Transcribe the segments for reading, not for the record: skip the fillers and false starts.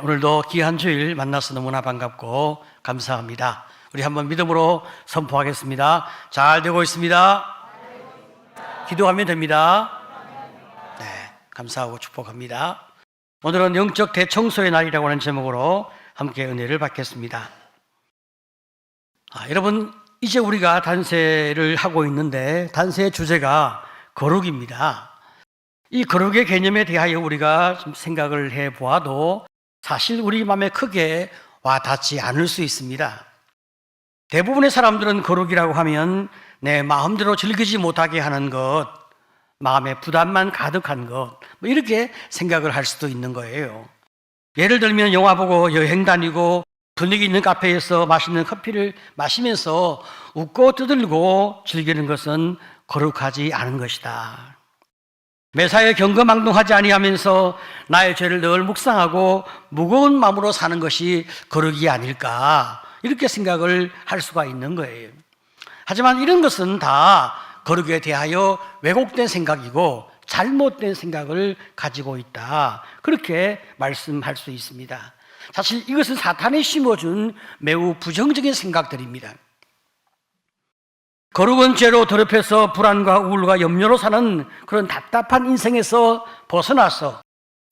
오늘도 귀한 주일 만나서 너무나 반갑고 감사합니다. 우리 한번 믿음으로 선포하겠습니다. 잘 되고 있습니다. 기도하면 됩니다. 네, 감사하고 축복합니다. 오늘은 영적 대청소의 날이라고 하는 제목으로 함께 은혜를 받겠습니다. 여러분, 이제 우리가 단세를 하고 있는데 단세의 주제가 거룩입니다. 이 거룩의 개념에 대하여 우리가 좀 생각을 해보아도 사실 우리 마음에 크게 와닿지 않을 수 있습니다. 대부분의 사람들은 거룩이라고 하면 내 마음대로 즐기지 못하게 하는 것, 마음에 부담만 가득한 것, 이렇게 생각을 할 수도 있는 거예요. 예를 들면 영화 보고 여행 다니고 분위기 있는 카페에서 맛있는 커피를 마시면서 웃고 떠들고 즐기는 것은 거룩하지 않은 것이다. 매사에 경거망동하지 아니하면서 나의 죄를 늘 묵상하고 무거운 마음으로 사는 것이 거룩이 아닐까, 이렇게 생각을 할 수가 있는 거예요. 하지만 이런 것은 다 거룩에 대하여 왜곡된 생각이고 잘못된 생각을 가지고 있다, 그렇게 말씀할 수 있습니다. 사실 이것은 사탄이 심어준 매우 부정적인 생각들입니다. 거룩은 죄로 더럽혀서 불안과 우울과 염려로 사는 그런 답답한 인생에서 벗어나서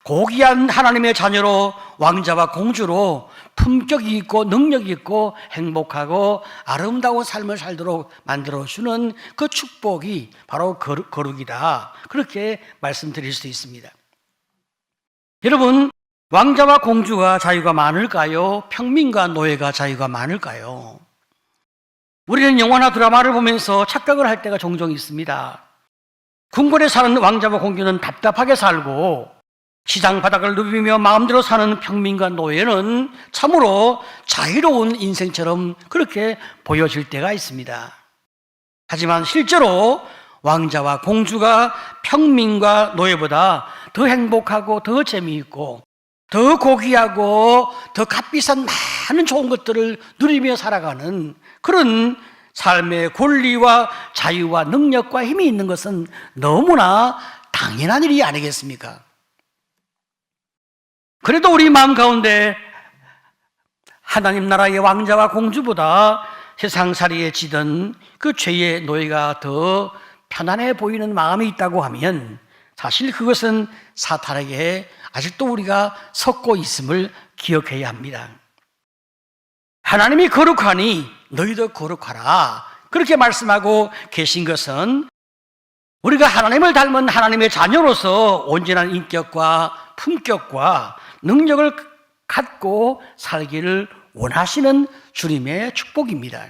고귀한 하나님의 자녀로 왕자와 공주로 품격이 있고 능력이 있고 행복하고 아름다운 삶을 살도록 만들어주는 그 축복이 바로 거룩이다, 그렇게 말씀드릴 수 있습니다. 여러분, 왕자와 공주가 자유가 많을까요? 평민과 노예가 자유가 많을까요? 우리는 영화나 드라마를 보면서 착각을 할 때가 종종 있습니다. 궁궐에 사는 왕자와 공주는 답답하게 살고 시장 바닥을 누비며 마음대로 사는 평민과 노예는 참으로 자유로운 인생처럼 그렇게 보여질 때가 있습니다. 하지만 실제로 왕자와 공주가 평민과 노예보다 더 행복하고 더 재미있고 더 고귀하고 더 값비싼 많은 좋은 것들을 누리며 살아가는 그런 삶의 권리와 자유와 능력과 힘이 있는 것은 너무나 당연한 일이 아니겠습니까? 그래도 우리 마음 가운데 하나님 나라의 왕자와 공주보다 세상살이에 지던 그 죄의 노예가 더 편안해 보이는 마음이 있다고 하면 사실 그것은 사탄에게 아직도 우리가 섞고 있음을 기억해야 합니다. 하나님이 거룩하니 너희도 거룩하라, 그렇게 말씀하고 계신 것은 우리가 하나님을 닮은 하나님의 자녀로서 온전한 인격과 품격과 능력을 갖고 살기를 원하시는 주님의 축복입니다.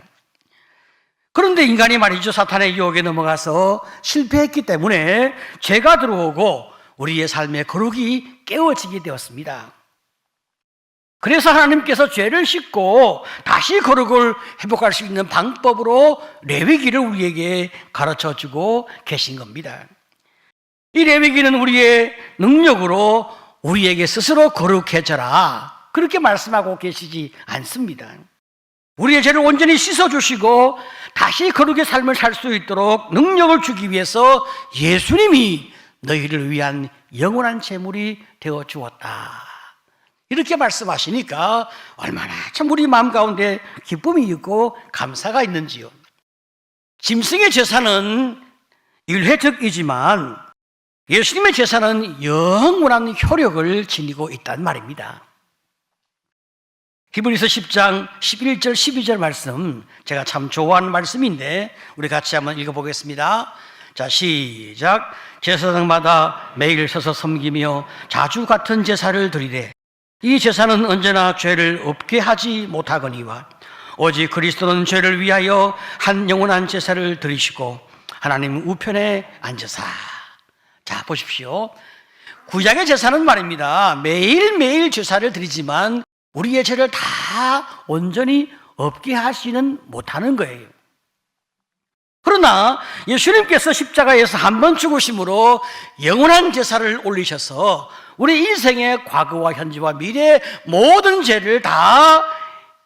그런데 인간이 말이죠, 사탄의 유혹에 넘어가서 실패했기 때문에 죄가 들어오고 우리의 삶의 거룩이 깨어지게 되었습니다. 그래서 하나님께서 죄를 씻고 다시 거룩을 회복할 수 있는 방법으로 레위기를 우리에게 가르쳐주고 계신 겁니다. 이 레위기는 우리의 능력으로 우리에게 스스로 거룩해져라, 그렇게 말씀하고 계시지 않습니다. 우리의 죄를 온전히 씻어주시고 다시 거룩의 삶을 살 수 있도록 능력을 주기 위해서 예수님이 너희를 위한 영원한 제물이 되어 주었다, 이렇게 말씀하시니까 얼마나 참 우리 마음 가운데 기쁨이 있고 감사가 있는지요. 짐승의 제사는 일회적이지만 예수님의 제사는 영원한 효력을 지니고 있단 말입니다. 히브리서 10장 11절 12절 말씀, 제가 참 좋아하는 말씀인데 우리 같이 한번 읽어보겠습니다. 자, 시작. 제사장마다 매일 서서 섬기며 자주 같은 제사를 드리되 이 제사는 언제나 죄를 없게 하지 못하거니와 오직 그리스도는 죄를 위하여 한 영원한 제사를 드리시고 하나님 우편에 앉으사. 자, 보십시오. 구약의 제사는 말입니다, 매일매일 제사를 드리지만 우리의 죄를 다 온전히 없게 하시는 못하는 거예요. 그러나 예수님께서 십자가에서 한 번 죽으심으로 영원한 제사를 올리셔서 우리 인생의 과거와 현재와 미래의 모든 죄를 다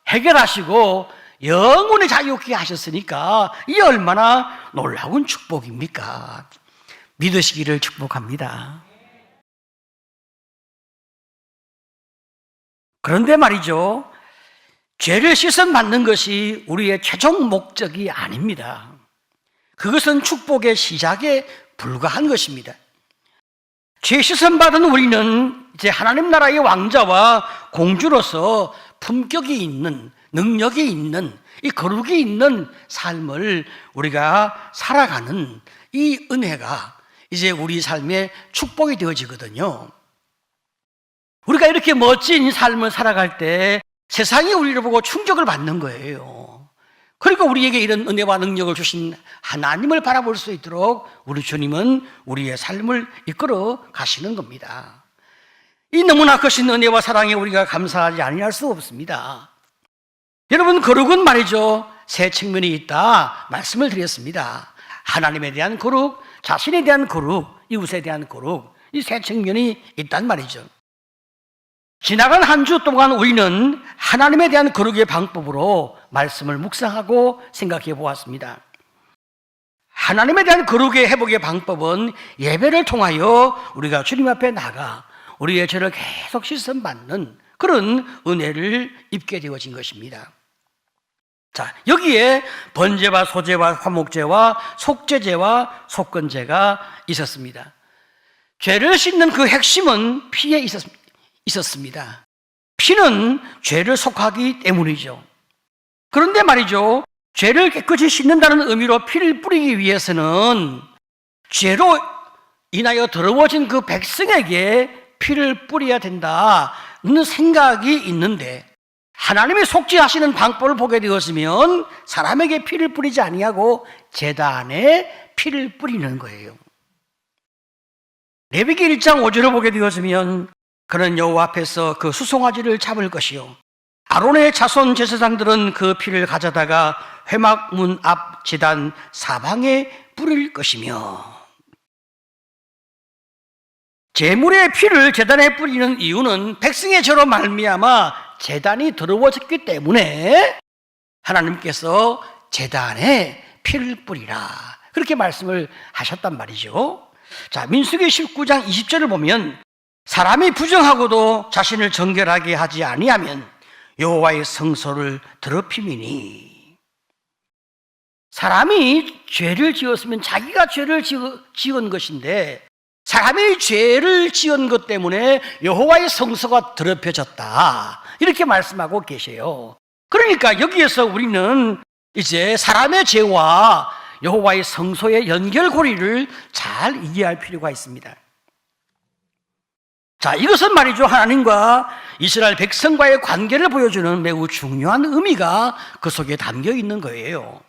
해결하시고 영원히 자유케 하셨으니까 이게 얼마나 놀라운 축복입니까? 믿으시기를 축복합니다. 그런데 말이죠, 죄를 씻음받는 것이 우리의 최종 목적이 아닙니다. 그것은 축복의 시작에 불과한 것입니다. 죄 씻음받은 우리는 이제 하나님 나라의 왕자와 공주로서 품격이 있는, 능력이 있는, 이 거룩이 있는 삶을 우리가 살아가는 이 은혜가 이제 우리 삶의 축복이 되어지거든요. 우리가 이렇게 멋진 삶을 살아갈 때 세상이 우리를 보고 충격을 받는 거예요. 그러니까 우리에게 이런 은혜와 능력을 주신 하나님을 바라볼 수 있도록 우리 주님은 우리의 삶을 이끌어 가시는 겁니다. 이 너무나 크신 은혜와 사랑에 우리가 감사하지 아니할 수 없습니다. 여러분, 거룩은 말이죠, 세 측면이 있다 말씀을 드렸습니다. 하나님에 대한 거룩, 자신에 대한 거룩, 이웃에 대한 거룩, 이 세 측면이 있단 말이죠. 지나간 한 주 동안 우리는 하나님에 대한 거룩의 방법으로 말씀을 묵상하고 생각해 보았습니다. 하나님에 대한 거룩의 회복의 방법은 예배를 통하여 우리가 주님 앞에 나가 우리의 죄를 계속 씻음받는 그런 은혜를 입게 되어진 것입니다. 자, 여기에 번제와 소제와 화목제와 속죄제와 속건제가 있었습니다. 죄를 씻는 그 핵심은 피에 있었습니다. 피는 죄를 속하기 때문이죠. 그런데 말이죠, 죄를 깨끗이 씻는다는 의미로 피를 뿌리기 위해서는 죄로 인하여 더러워진 그 백성에게 피를 뿌려야 된다는 생각이 있는데, 하나님이 속죄하시는 방법을 보게 되었으면 사람에게 피를 뿌리지 아니하고 제단에 피를 뿌리는 거예요. 레위기 1장 5절을 보게 되었으면 그는 여호와 앞에서 그 수송아지를 잡을 것이요, 아론의 자손 제사장들은 그 피를 가져다가 회막문 앞 제단 사방에 뿌릴 것이며, 제물의 피를 제단에 뿌리는 이유는 백성의 죄로 말미암아 제단이 더러워졌기 때문에 하나님께서 제단에 피를 뿌리라, 그렇게 말씀을 하셨단 말이죠. 자, 민수기 19장 20절을 보면 사람이 부정하고도 자신을 정결하게 하지 아니하면 여호와의 성소를 더럽힘이니, 사람이 죄를 지었으면 자기가 죄를 지은 것인데 사람이 죄를 지은 것 때문에 여호와의 성소가 더럽혀졌다, 이렇게 말씀하고 계세요. 그러니까 여기에서 우리는 이제 사람의 죄와 여호와의 성소의 연결고리를 잘 이해할 필요가 있습니다. 자, 이것은 말이죠, 하나님과 이스라엘 백성과의 관계를 보여주는 매우 중요한 의미가 그 속에 담겨 있는 거예요.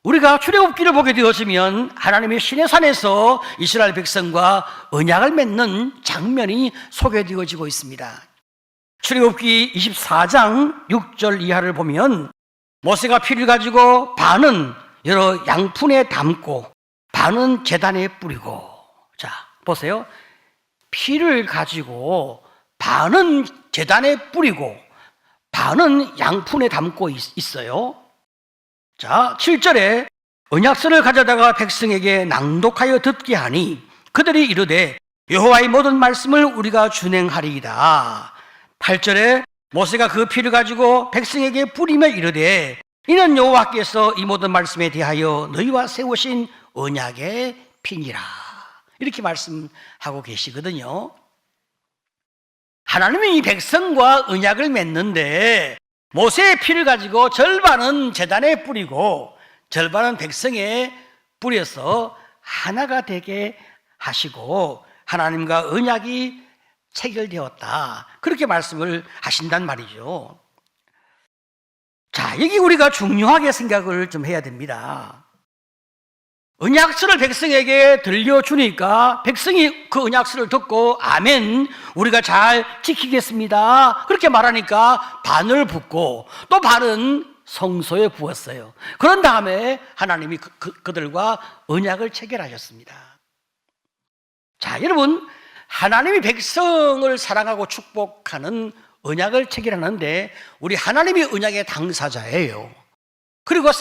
우리가 출애굽기를 보게 되었으면 하나님의 시내산에서 이스라엘 백성과 언약을 맺는 장면이 소개되어지고 있습니다. 출애굽기 24장 6절 이하를 보면 모세가 피를 가지고 반은 여러 양푼에 담고 반은 제단에 뿌리고, 자, 보세요. 피를 가지고 반은 제단에 뿌리고 반은 양푼에 담고 있어요. 자, 7절에 언약서를 가져다가 백성에게 낭독하여 듣게 하니 그들이 이르되 여호와의 모든 말씀을 우리가 준행하리이다. 8절에 모세가 그 피를 가지고 백성에게 뿌리며 이르되 이는 여호와께서 이 모든 말씀에 대하여 너희와 세우신 언약의 피니라, 이렇게 말씀하고 계시거든요. 하나님이 이 백성과 언약을 맺는데 모세의 피를 가지고 절반은 제단에 뿌리고 절반은 백성에 뿌려서 하나가 되게 하시고 하나님과 언약이 체결되었다, 그렇게 말씀을 하신단 말이죠. 자, 여기 우리가 중요하게 생각을 좀 해야 됩니다. 언약서를 백성에게 들려주니까 백성이 그 언약서를 듣고 아멘, 우리가 잘 지키겠습니다, 그렇게 말하니까 반을 붓고 또 반은 성소에 부었어요. 그런 다음에 하나님이 그들과 언약을 체결하셨습니다. 자, 여러분, 하나님이 백성을 사랑하고 축복하는 언약을 체결하는데 우리 하나님이 언약의 당사자예요. 그리고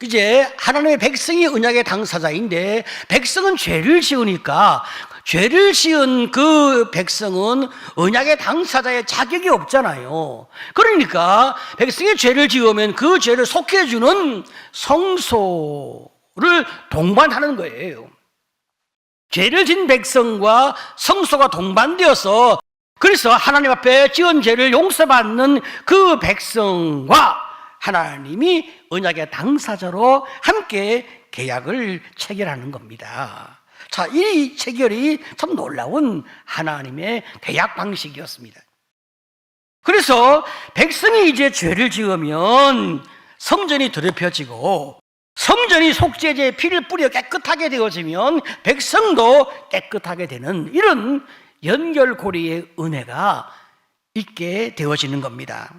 이제 하나님의 백성이 언약의 당사자인데 백성은 죄를 지으니까 죄를 지은 그 백성은 언약의 당사자의 자격이 없잖아요. 그러니까 백성이 죄를 지으면 그 죄를 속해주는 성소를 동반하는 거예요. 죄를 지은 백성과 성소가 동반되어서 그래서 하나님 앞에 지은 죄를 용서받는 그 백성과 하나님이 언약의 당사자로 함께 계약을 체결하는 겁니다. 자, 이 체결이 참 놀라운 하나님의 계약 방식이었습니다. 그래서 백성이 이제 죄를 지으면 성전이 더럽혀지고 성전이 속죄제의 피를 뿌려 깨끗하게 되어지면 백성도 깨끗하게 되는 이런 연결고리의 은혜가 있게 되어지는 겁니다.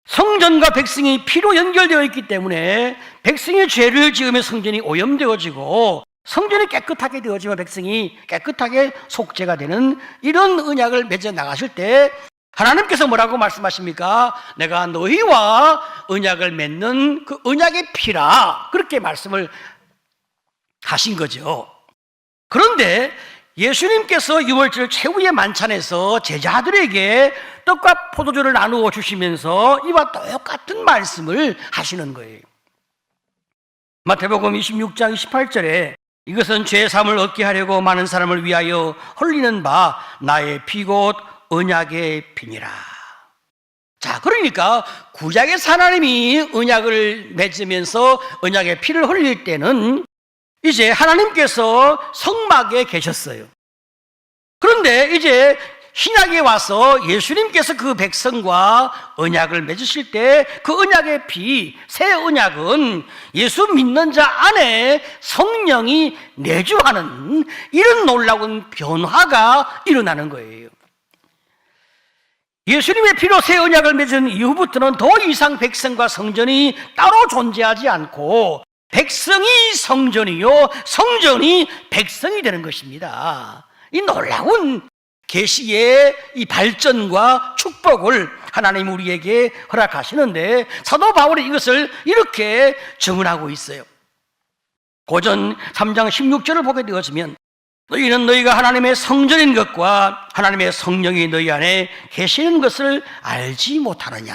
성전과 백성이 피로 연결되어 있기 때문에 백성이 죄를 지으면 성전이 오염되어지고 성전이 깨끗하게 되어지면 백성이 깨끗하게 속죄가 되는 이런 언약을 맺어 나가실 때 하나님께서 뭐라고 말씀하십니까? 내가 너희와 언약을 맺는 그 언약의 피라, 그렇게 말씀을 하신 거죠. 그런데 예수님께서 유월절 최후의 만찬에서 제자들에게 떡과 포도주를 나누어 주시면서 이와 똑같은 말씀을 하시는 거예요. 마태복음 26장 28절에 이것은 죄 사함을 얻게 하려고 많은 사람을 위하여 흘리는 바 나의 피곧 언약의 피니라. 자, 그러니까 구약에서 하나님이 언약을 맺으면서 언약의 피를 흘릴 때는 이제 하나님께서 성막에 계셨어요. 그런데 이제 신약에 와서 예수님께서 그 백성과 언약을 맺으실 때 그 언약의 피, 새 언약은 예수 믿는 자 안에 성령이 내주하는 이런 놀라운 변화가 일어나는 거예요. 예수님의 피로 새 언약을 맺은 이후부터는 더 이상 백성과 성전이 따로 존재하지 않고 백성이 성전이요, 성전이 백성이 되는 것입니다. 이 놀라운 계시의 이 발전과 축복을 하나님 우리에게 허락하시는데 사도 바울이 이것을 이렇게 증언하고 있어요. 고전 3장 16절을 보게 되어지면 너희는 너희가 하나님의 성전인 것과 하나님의 성령이 너희 안에 계시는 것을 알지 못하느냐.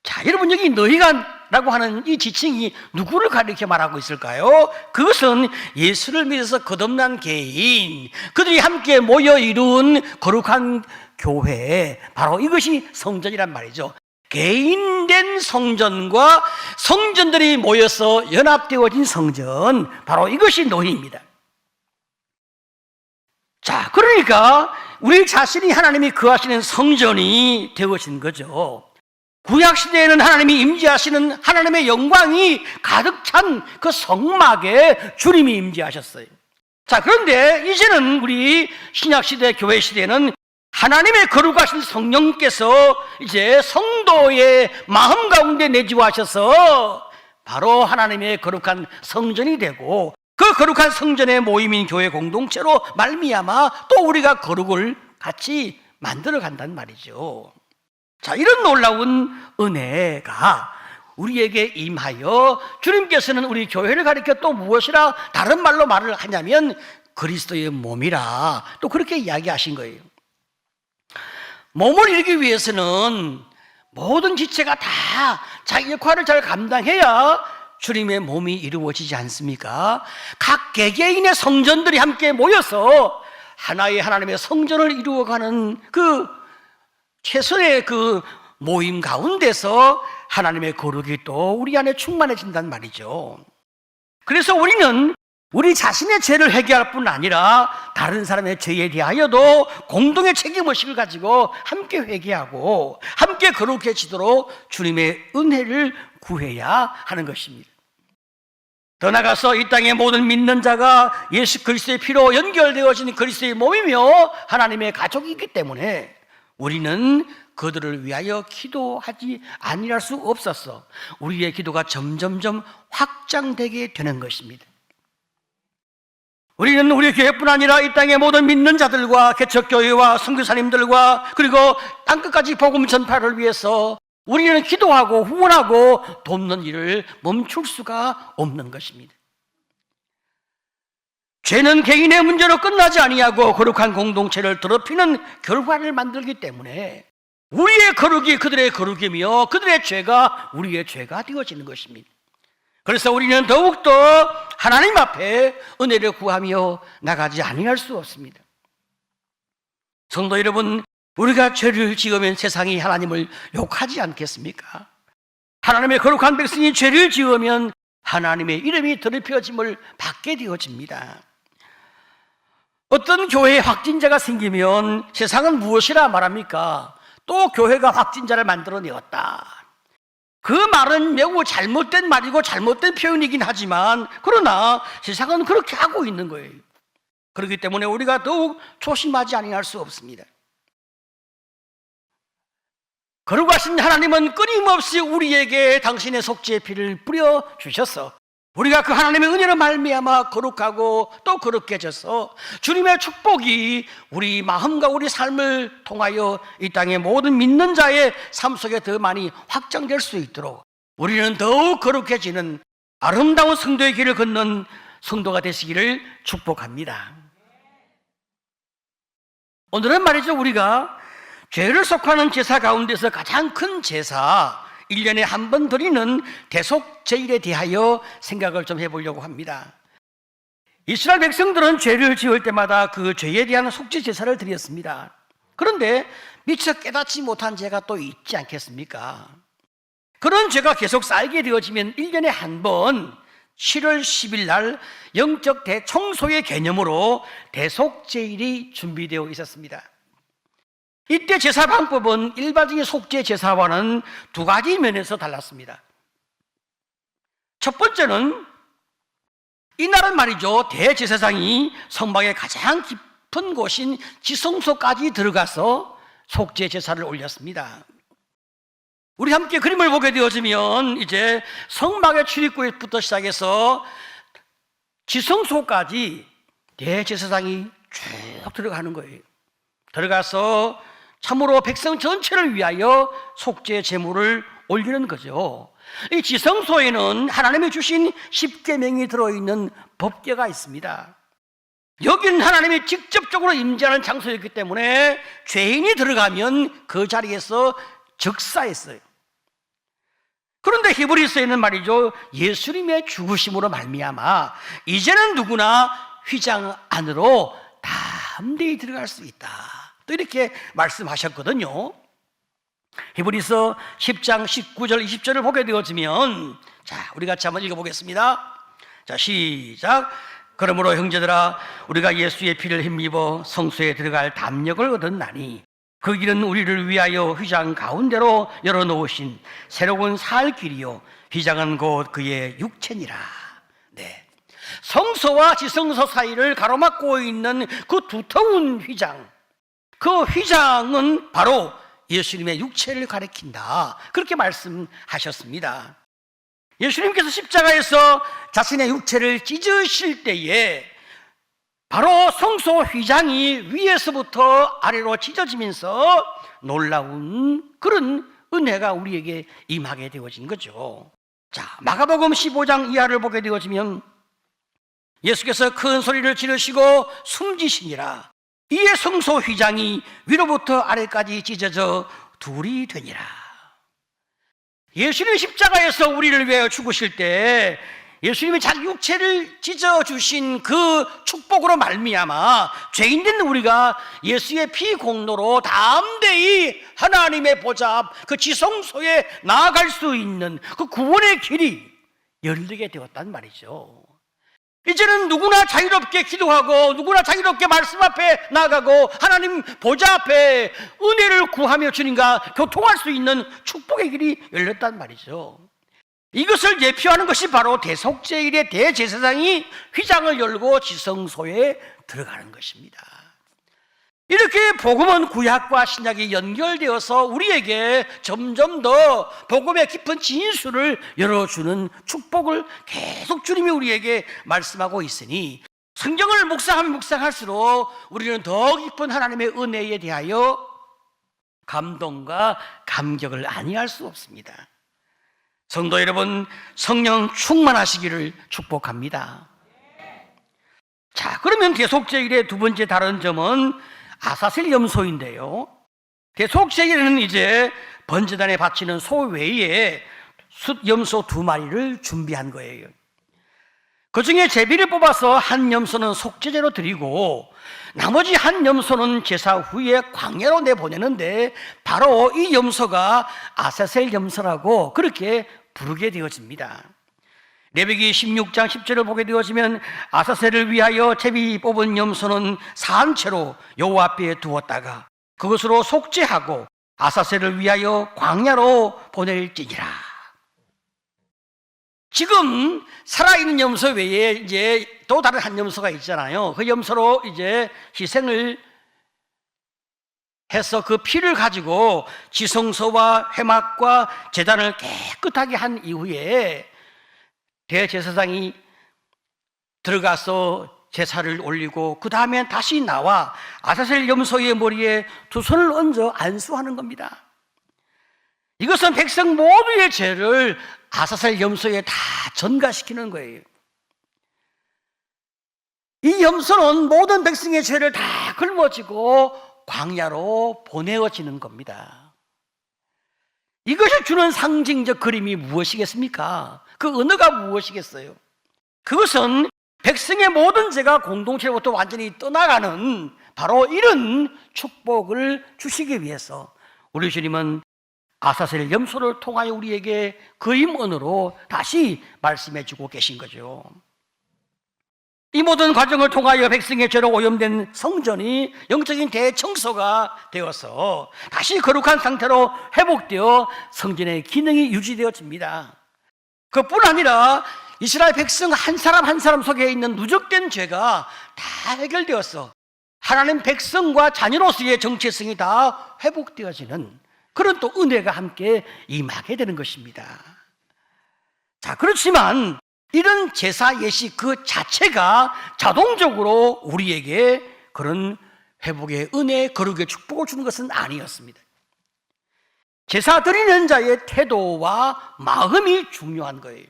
자, 여러분, 여기 너희가 라고 하는 이 지칭이 누구를 가리켜 말하고 있을까요? 그것은 예수를 믿어서 거듭난 개인, 그들이 함께 모여 이룬 거룩한 교회, 바로 이것이 성전이란 말이죠. 개인된 성전과 성전들이 모여서 연합되어진 성전, 바로 이것이 너희입니다. 자, 그러니까 우리 자신이 하나님이 거하시는 성전이 되어진 거죠. 구약시대에는 하나님이 임재하시는 하나님의 영광이 가득 찬 그 성막에 주님이 임재하셨어요. 자, 그런데 이제는 우리 신약시대, 교회시대는 하나님의 거룩하신 성령께서 이제 성도의 마음 가운데 내주하셔서 바로 하나님의 거룩한 성전이 되고 그 거룩한 성전의 모임인 교회 공동체로 말미암아 또 우리가 거룩을 같이 만들어 간단 말이죠. 자, 이런 놀라운 은혜가 우리에게 임하여 주님께서는 우리 교회를 가리켜 또 무엇이라 다른 말로 말을 하냐면 그리스도의 몸이라 또 그렇게 이야기하신 거예요. 몸을 이루기 위해서는 모든 지체가 다 자기 역할을 잘 감당해야 주님의 몸이 이루어지지 않습니까? 각 개개인의 성전들이 함께 모여서 하나의 하나님의 성전을 이루어가는 그 최선의 그 모임 가운데서 하나님의 거룩이 또 우리 안에 충만해진단 말이죠. 그래서 우리는 우리 자신의 죄를 회개할 뿐 아니라 다른 사람의 죄에 대하여도 공동의 책임의식을 가지고 함께 회개하고 함께 거룩해지도록 주님의 은혜를 구해야 하는 것입니다. 더 나아가서 이 땅의 모든 믿는 자가 예수 그리스도의 피로 연결되어진 그리스도의 몸이며 하나님의 가족이기 때문에 우리는 그들을 위하여 기도하지 아니할 수 없어서 우리의 기도가 점점점 확장되게 되는 것입니다. 우리는 우리 교회뿐 아니라 이 땅의 모든 믿는 자들과 개척교회와 선교사님들과 그리고 땅끝까지 복음 전파를 위해서 우리는 기도하고 후원하고 돕는 일을 멈출 수가 없는 것입니다. 죄는 개인의 문제로 끝나지 아니하고 거룩한 공동체를 더럽히는 결과를 만들기 때문에 우리의 거룩이 그들의 거룩이며 그들의 죄가 우리의 죄가 되어지는 것입니다. 그래서 우리는 더욱더 하나님 앞에 은혜를 구하며 나가지 아니할 수 없습니다. 성도 여러분, 우리가 죄를 지으면 세상이 하나님을 욕하지 않겠습니까? 하나님의 거룩한 백성이 죄를 지으면 하나님의 이름이 더럽혀짐을 받게 되어집니다. 어떤 교회에 확진자가 생기면 세상은 무엇이라 말합니까? 또 교회가 확진자를 만들어내었다. 그 말은 매우 잘못된 말이고 잘못된 표현이긴 하지만 그러나 세상은 그렇게 하고 있는 거예요. 그렇기 때문에 우리가 더욱 조심하지 아니할 수 없습니다. 거룩하신 하나님은 끊임없이 우리에게 당신의 속죄의 피를 뿌려주셔서 우리가 그 하나님의 은혜로 말미암아 거룩하고 또 거룩해져서 주님의 축복이 우리 마음과 우리 삶을 통하여 이 땅의 모든 믿는 자의 삶 속에 더 많이 확장될 수 있도록 우리는 더욱 거룩해지는 아름다운 성도의 길을 걷는 성도가 되시기를 축복합니다. 오늘은 말이죠, 우리가 죄를 속하는 제사 가운데서 가장 큰 제사 1년에 한 번 드리는 대속제일에 대하여 생각을 좀 해보려고 합니다. 이스라엘 백성들은 죄를 지을 때마다 그 죄에 대한 속죄 제사를 드렸습니다. 그런데 미처 깨닫지 못한 죄가 또 있지 않겠습니까? 그런 죄가 계속 쌓이게 되어지면 1년에 한 번 7월 10일 날 영적 대청소의 개념으로 대속제일이 준비되어 있었습니다. 이때 제사 방법은 일반적인 속죄 제사와는 두 가지 면에서 달랐습니다. 첫 번째는 이날은 말이죠, 대제사장이 성막의 가장 깊은 곳인 지성소까지 들어가서 속죄 제사를 올렸습니다. 우리 함께 그림을 보게 되어지면 이제 성막의 출입구부터 시작해서 지성소까지 대제사장이 쭉 들어가는 거예요. 들어가서 참으로 백성 전체를 위하여 속죄 제물을 올리는 거죠. 이 지성소에는 하나님이 주신 십계명이 들어있는 법궤가 있습니다. 여기는 하나님이 직접적으로 임재하는 장소였기 때문에 죄인이 들어가면 그 자리에서 즉사했어요. 그런데 히브리서에는 말이죠, 예수님의 죽으심으로 말미암아 이제는 누구나 휘장 안으로 담대히 들어갈 수 있다, 또 이렇게 말씀하셨거든요. 히브리서 10장 19절 20절을 보게 되어지면, 자, 우리 같이 한번 읽어보겠습니다. 자, 시작. 그러므로 형제들아, 우리가 예수의 피를 힘입어 성소에 들어갈 담력을 얻었나니 그 길은 우리를 위하여 휘장 가운데로 열어놓으신 새로운 살 길이요 휘장은 곧 그의 육체니라. 네, 성소와 지성소 사이를 가로막고 있는 그 두터운 휘장, 그 휘장은 바로 예수님의 육체를 가리킨다, 그렇게 말씀하셨습니다. 예수님께서 십자가에서 자신의 육체를 찢으실 때에 바로 성소 휘장이 위에서부터 아래로 찢어지면서 놀라운 그런 은혜가 우리에게 임하게 되어진 거죠. 자, 마가복음 15장 이하를 보게 되어지면 예수께서 큰 소리를 지르시고 숨지시니라. 이에 성소 휘장이 위로부터 아래까지 찢어져 둘이 되니라. 예수님 십자가에서 우리를 위하여 죽으실 때 예수님이 자기 육체를 찢어주신 그 축복으로 말미암아 죄인된 우리가 예수의 피 공로로 담대히 하나님의 보좌 앞 그 지성소에 나아갈 수 있는 그 구원의 길이 열리게 되었단 말이죠. 이제는 누구나 자유롭게 기도하고 누구나 자유롭게 말씀 앞에 나가고 하나님 보좌 앞에 은혜를 구하며 주님과 교통할 수 있는 축복의 길이 열렸단 말이죠. 이것을 예표하는 것이 바로 대속제일의 대제사장이 휘장을 열고 지성소에 들어가는 것입니다. 이렇게 복음은 구약과 신약이 연결되어서 우리에게 점점 더 복음의 깊은 진수를 열어주는 축복을 계속 주님이 우리에게 말씀하고 있으니 성경을 묵상하면 묵상할수록 우리는 더 깊은 하나님의 은혜에 대하여 감동과 감격을 아니할 수 없습니다. 성도 여러분, 성령 충만하시기를 축복합니다. 자, 그러면 대속제일의 두 번째 다른 점은 아사셀 염소인데요, 대속제일에는 이제 번제단에 바치는 소 외에 숫염소 2마리를 준비한 거예요. 그 중에 제비를 뽑아서 한 염소는 속죄제로 드리고 나머지 한 염소는 제사 후에 광야로 내보내는데 바로 이 염소가 아사셀 염소라고 그렇게 부르게 되어집니다. 레위기 16장 10절을 보게 되어지면 아사셀을 위하여 제비 뽑은 염소는 산채로 여호와 앞에 두었다가 그것으로 속죄하고 아사셀을 위하여 광야로 보낼지니라. 지금 살아있는 염소 외에 이제 또 다른 한 염소가 있잖아요. 그 염소로 이제 희생을 해서 그 피를 가지고 지성소와 회막과 제단을 깨끗하게 한 이후에 대제사장이 들어가서 제사를 올리고 그 다음에 다시 나와 아사셀 염소의 머리에 두 손을 얹어 안수하는 겁니다. 이것은 백성 모두의 죄를 아사셀 염소에 다 전가시키는 거예요. 이 염소는 모든 백성의 죄를 다 짊어지고 광야로 보내어지는 겁니다. 이것이 주는 상징적 그림이 무엇이겠습니까? 그 언어가 무엇이겠어요? 그것은 백성의 모든 죄가 공동체로부터 완전히 떠나가는 바로 이런 축복을 주시기 위해서 우리 주님은 아사셀 염소를 통하여 우리에게 그림 언어로 다시 말씀해 주고 계신 거죠. 이 모든 과정을 통하여 백성의 죄로 오염된 성전이 영적인 대청소가 되어서 다시 거룩한 상태로 회복되어 성전의 기능이 유지되어집니다. 그뿐 아니라 이스라엘 백성 한 사람 한 사람 속에 있는 누적된 죄가 다 해결되어서 하나님 백성과 자녀로서의 정체성이 다 회복되어지는 그런 또 은혜가 함께 임하게 되는 것입니다. 자, 그렇지만 이런 제사 예식 그 자체가 자동적으로 우리에게 그런 회복의 은혜, 거룩의 축복을 주는 것은 아니었습니다. 제사 드리는 자의 태도와 마음이 중요한 거예요.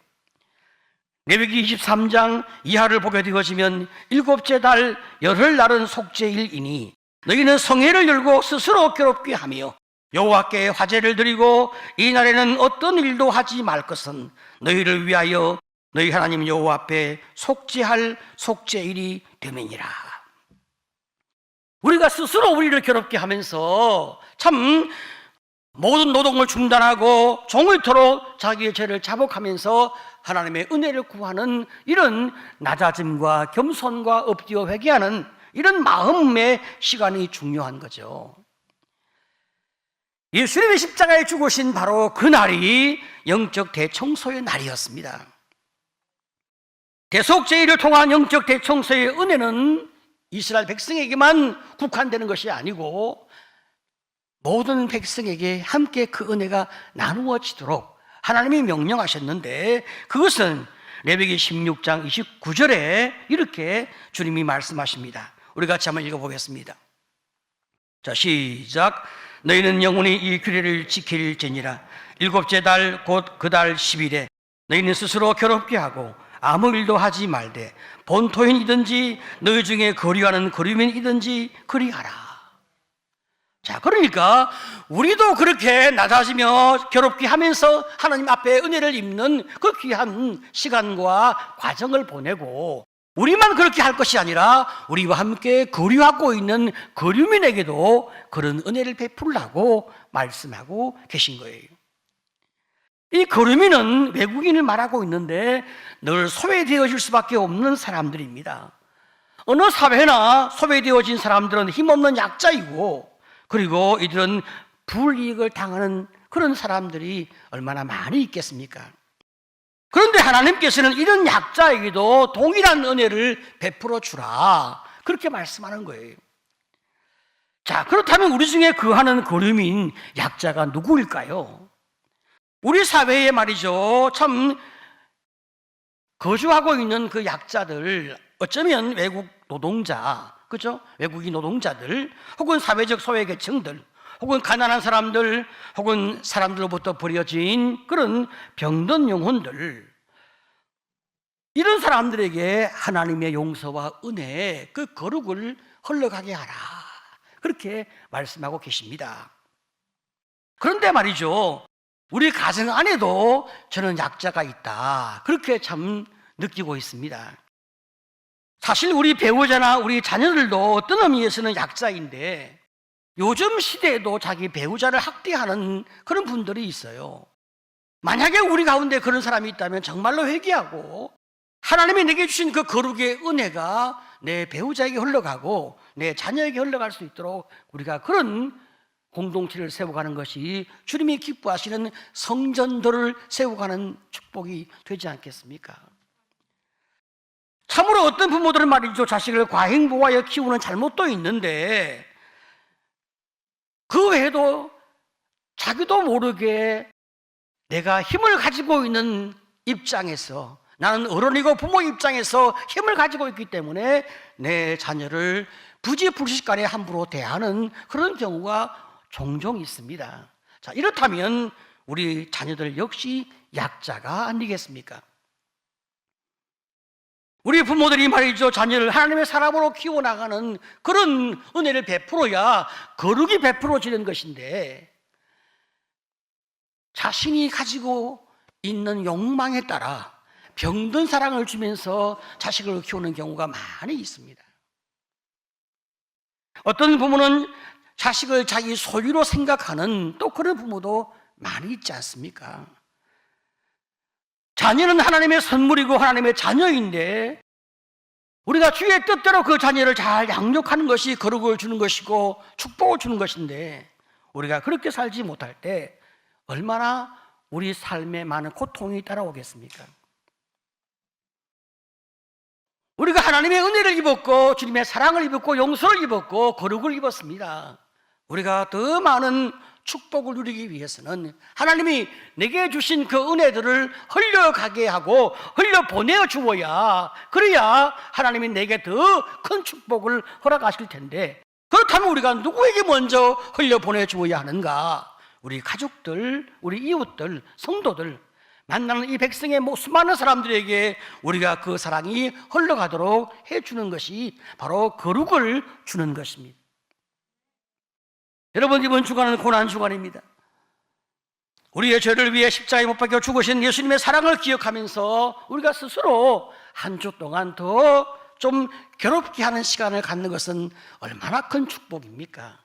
레위기 23장 이하를 보게 되어지면 일곱째 달 열흘날은 속죄일이니 너희는 성회를 열고 스스로 괴롭게 하며 여호와께 화제를 드리고 이 날에는 어떤 일도 하지 말 것은 너희를 위하여 너희 하나님 여호와 앞에 속죄할 속죄일이 됨이니라. 우리가 스스로 우리를 괴롭게 하면서 참 모든 노동을 중단하고 종일토록 자기의 죄를 자복하면서 하나님의 은혜를 구하는 이런 낮아짐과 겸손과 엎드려 회개하는 이런 마음의 시간이 중요한 거죠. 예수님의 십자가에 죽으신 바로 그 날이 영적 대청소의 날이었습니다. 대속제일을 통한 영적 대청소의 은혜는 이스라엘 백성에게만 국한되는 것이 아니고 모든 백성에게 함께 그 은혜가 나누어지도록 하나님이 명령하셨는데 그것은 레위기 16장 29절에 이렇게 주님이 말씀하십니다. 우리 같이 한번 읽어보겠습니다. 자, 시작. 너희는 영원히 이 규례를 지킬지니라. 일곱째 달 곧 그 달 10일에 너희는 스스로 괴롭게 하고 아무 일도 하지 말되 본토인이든지 너희 중에 거류하는 거류민이든지 그리하라. 자, 그러니까 우리도 그렇게 낮아지며 괴롭게 하면서 하나님 앞에 은혜를 입는 그 귀한 시간과 과정을 보내고 우리만 그렇게 할 것이 아니라 우리와 함께 거류하고 있는 거류민에게도 그런 은혜를 베풀라고 말씀하고 계신 거예요. 이 거류민은 외국인을 말하고 있는데 늘 소외되어질 수밖에 없는 사람들입니다. 어느 사회나 소외되어진 사람들은 힘없는 약자이고 그리고 이들은 불이익을 당하는 그런 사람들이 얼마나 많이 있겠습니까? 그런데 하나님께서는 이런 약자에게도 동일한 은혜를 베풀어 주라 그렇게 말씀하는 거예요. 자, 그렇다면 우리 중에 거하는 거류민 약자가 누구일까요? 우리 사회에 말이죠, 참 거주하고 있는 그 약자들, 어쩌면 외국 노동자, 그죠? 외국인 노동자들, 혹은 사회적 소외계층들, 혹은 가난한 사람들, 혹은 사람들로부터 버려진 그런 병든 영혼들, 이런 사람들에게 하나님의 용서와 은혜의 그 거룩을 흘러가게 하라, 그렇게 말씀하고 계십니다. 그런데 말이죠, 우리 가정 안에도 저는 약자가 있다, 그렇게 참 느끼고 있습니다. 사실 우리 배우자나 우리 자녀들도 어떤 의미에서는 약자인데, 요즘 시대에도 자기 배우자를 학대하는 그런 분들이 있어요. 만약에 우리 가운데 그런 사람이 있다면 정말로 회개하고 하나님이 내게 주신 그 거룩의 은혜가 내 배우자에게 흘러가고 내 자녀에게 흘러갈 수 있도록 우리가 그런 공동체를 세워가는 것이 주님이 기뻐하시는 성전들을 세워가는 축복이 되지 않겠습니까? 참으로 어떤 부모들은 말이죠, 자식을 과잉보호하여 키우는 잘못도 있는데 그 외에도 자기도 모르게 내가 힘을 가지고 있는 입장에서, 나는 어른이고 부모 입장에서 힘을 가지고 있기 때문에 내 자녀를 부지불식간에 함부로 대하는 그런 경우가 종종 있습니다. 자, 이렇다면 우리 자녀들 역시 약자가 아니겠습니까? 우리 부모들이 말이죠, 자녀를 하나님의 사람으로 키워나가는 그런 은혜를 베풀어야 거룩이 베풀어지는 것인데, 자신이 가지고 있는 욕망에 따라 병든 사랑을 주면서 자식을 키우는 경우가 많이 있습니다. 어떤 부모는 자식을 자기 소유로 생각하는 또 그런 부모도 많이 있지 않습니까? 자녀는 하나님의 선물이고 하나님의 자녀인데 우리가 주의 뜻대로 그 자녀를 잘 양육하는 것이 거룩을 주는 것이고 축복을 주는 것인데, 우리가 그렇게 살지 못할 때 얼마나 우리 삶에 많은 고통이 따라오겠습니까? 우리가 하나님의 은혜를 입었고 주님의 사랑을 입었고 용서를 입었고 거룩을 입었습니다. 우리가 더 많은 축복을 누리기 위해서는 하나님이 내게 주신 그 은혜들을 흘려가게 하고 흘려보내어 주어야, 그래야 하나님이 내게 더 큰 축복을 허락하실 텐데, 그렇다면 우리가 누구에게 먼저 흘려보내 주어야 하는가? 우리 가족들, 우리 이웃들, 성도들, 만나는 이 백성의 수많은 사람들에게 우리가 그 사랑이 흘러가도록 해주는 것이 바로 거룩을 주는 것입니다. 여러분, 이번 주간은 고난 주간입니다. 우리의 죄를 위해 십자가에 못 박혀 죽으신 예수님의 사랑을 기억하면서 우리가 스스로 한 주 동안 더 좀 괴롭게 하는 시간을 갖는 것은 얼마나 큰 축복입니까?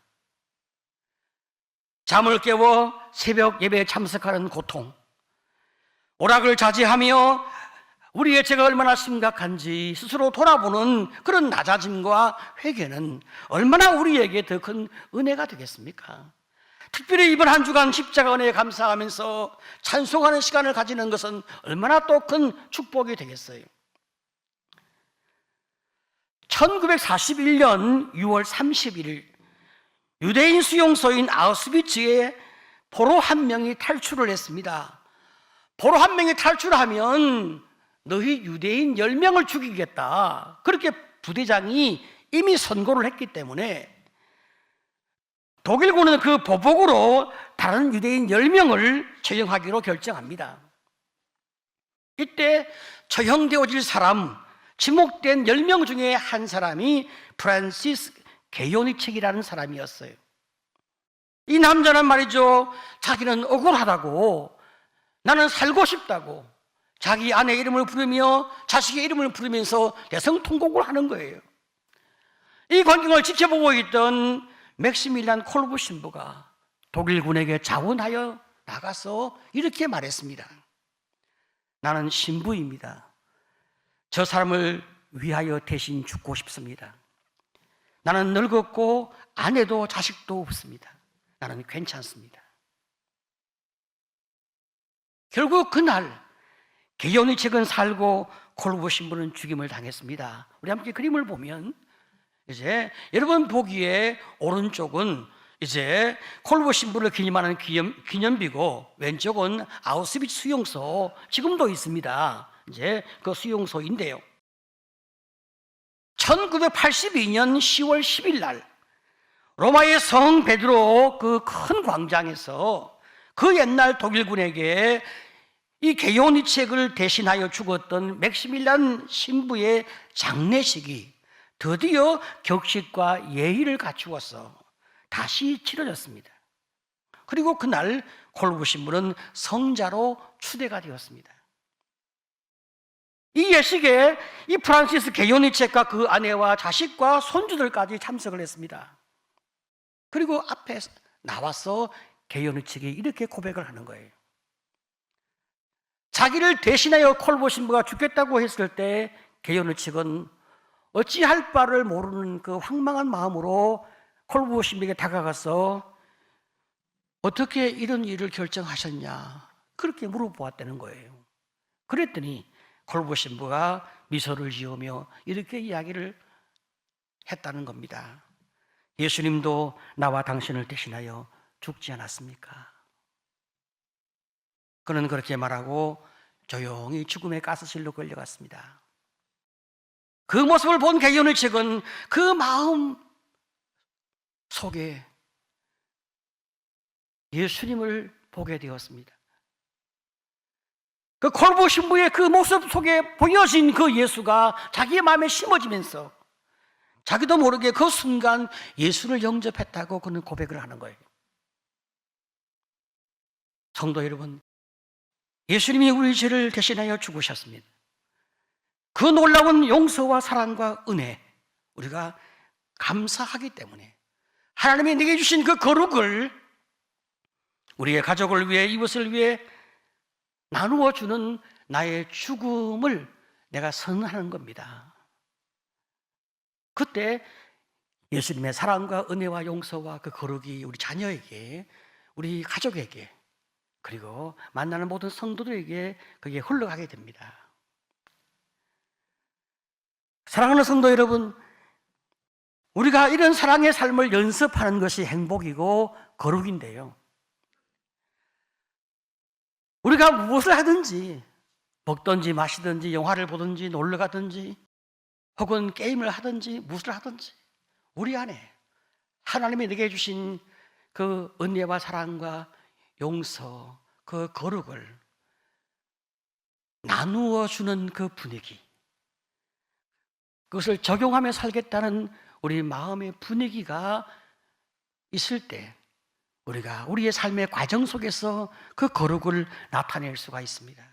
잠을 깨워 새벽 예배에 참석하는 고통, 오락을 자제하며 우리의 죄가 얼마나 심각한지 스스로 돌아보는 그런 낮아짐과 회개는 얼마나 우리에게 더 큰 은혜가 되겠습니까? 특별히 이번 한 주간 십자가 은혜에 감사하면서 찬송하는 시간을 가지는 것은 얼마나 또 큰 축복이 되겠어요. 1941년 6월 31일 유대인 수용소인 아우슈비츠에 포로 한 명이 탈출을 했습니다. 포로 한 명이 탈출하면 너희 유대인 10명을 죽이겠다, 그렇게 부대장이 이미 선고를 했기 때문에 독일군은 그 보복으로 다른 유대인 10명을 처형하기로 결정합니다. 이때 처형되어질 사람, 지목된 10명 중에 한 사람이 프란시스 게요니책이라는 사람이었어요. 이 남자는 말이죠, 자기는 억울하다고, 나는 살고 싶다고 자기 아내 이름을 부르며 자식의 이름을 부르면서 대성통곡을 하는 거예요. 이 광경을 지켜보고 있던 맥시밀리안 콜부 신부가 독일군에게 자원하여 나가서 이렇게 말했습니다. 나는 신부입니다. 저 사람을 위하여 대신 죽고 싶습니다. 나는 늙었고 아내도 자식도 없습니다. 나는 괜찮습니다. 결국 그날 게요니책은 살고 콜부 신부는 죽임을 당했습니다. 우리 함께 그림을 보면 이제 여러분 보기에 오른쪽은 이제 콜부 신부를 기념하는 기념비고 왼쪽은 아우슈비츠 수용소, 지금도 있습니다. 이제 그 수용소인데요. 1982년 10월 10일 날 로마의 성 베드로 그 큰 광장에서 그 옛날 독일군에게 이 게요니책을 대신하여 죽었던 맥시밀란 신부의 장례식이 드디어 격식과 예의를 갖추어서 다시 치러졌습니다. 그리고 그날 콜부 신부는 성자로 추대가 되었습니다. 이 예식에 이 프란시스 게요니책과 그 아내와 자식과 손주들까지 참석을 했습니다. 그리고 앞에 나와서 게요니책이 이렇게 고백을 하는 거예요. 자기를 대신하여 콜부 신부가 죽겠다고 했을 때 게요니책은 어찌할 바를 모르는 그 황망한 마음으로 콜부 신부에게 다가가서 어떻게 이런 일을 결정하셨냐 그렇게 물어보았다는 거예요. 그랬더니 콜부 신부가 미소를 지으며 이렇게 이야기를 했다는 겁니다. 예수님도 나와 당신을 대신하여 죽지 않았습니까? 그는 그렇게 말하고 조용히 죽음의 가스실로 끌려갔습니다. 그 모습을 본 게요니책은 그 마음 속에 예수님을 보게 되었습니다. 그 콜부 신부의 그 모습 속에 보여진 그 예수가 자기의 마음에 심어지면서 자기도 모르게 그 순간 예수를 영접했다고 그는 고백을 하는 거예요. 성도 여러분, 예수님이 우리 죄를 대신하여 죽으셨습니다. 그 놀라운 용서와 사랑과 은혜 우리가 감사하기 때문에 하나님이 내게 주신 그 거룩을 우리의 가족을 위해, 이웃을 위해 나누어 주는 나의 죽음을 내가 선언하는 겁니다. 그때 예수님의 사랑과 은혜와 용서와 그 거룩이 우리 자녀에게, 우리 가족에게, 그리고 만나는 모든 성도들에게 그게 흘러가게 됩니다. 사랑하는 성도 여러분, 우리가 이런 사랑의 삶을 연습하는 것이 행복이고 거룩인데요. 우리가 무엇을 하든지, 먹든지 마시든지 영화를 보든지 놀러 가든지 혹은 게임을 하든지 무엇을 하든지 우리 안에 하나님이 내게 주신 그 은혜와 사랑과 용서, 그 거룩을 나누어 주는 그 분위기, 그것을 적용하며 살겠다는 우리 마음의 분위기가 있을 때 우리가 우리의 삶의 과정 속에서 그 거룩을 나타낼 수가 있습니다.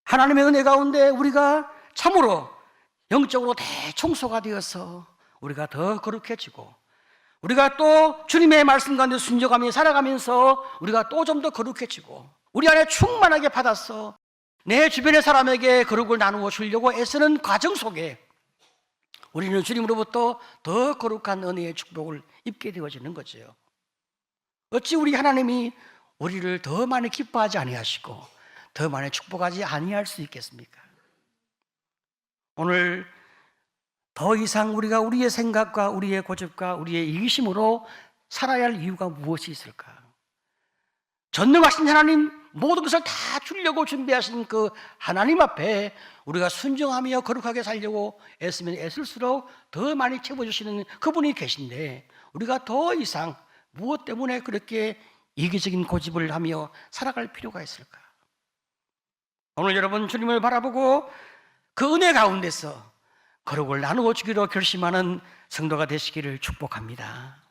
하나님의 은혜 가운데 우리가 참으로 영적으로 대청소가 되어서 우리가 더 거룩해지고 우리가 또 주님의 말씀 가운데 순종하며 살아가면서 우리가 또 좀 더 거룩해지고 우리 안에 충만하게 받아서 내 주변의 사람에게 거룩을 나누어 주려고 애쓰는 과정 속에 우리는 주님으로부터 더 거룩한 은혜의 축복을 입게 되어지는 거죠. 어찌 우리 하나님이 우리를 더 많이 기뻐하지 아니하시고 더 많이 축복하지 아니할 수 있겠습니까? 오늘 더 이상 우리가 우리의 생각과 우리의 고집과 우리의 이기심으로 살아야 할 이유가 무엇이 있을까? 전능하신 하나님, 모든 것을 다 주려고 준비하신 그 하나님 앞에 우리가 순종하며 거룩하게 살려고 애쓰면 애쓸수록 더 많이 채워주시는 그분이 계신데 우리가 더 이상 무엇 때문에 그렇게 이기적인 고집을 하며 살아갈 필요가 있을까? 오늘 여러분 주님을 바라보고 그 은혜 가운데서 거룩을 나누어 주기로 결심하는 성도가 되시기를 축복합니다.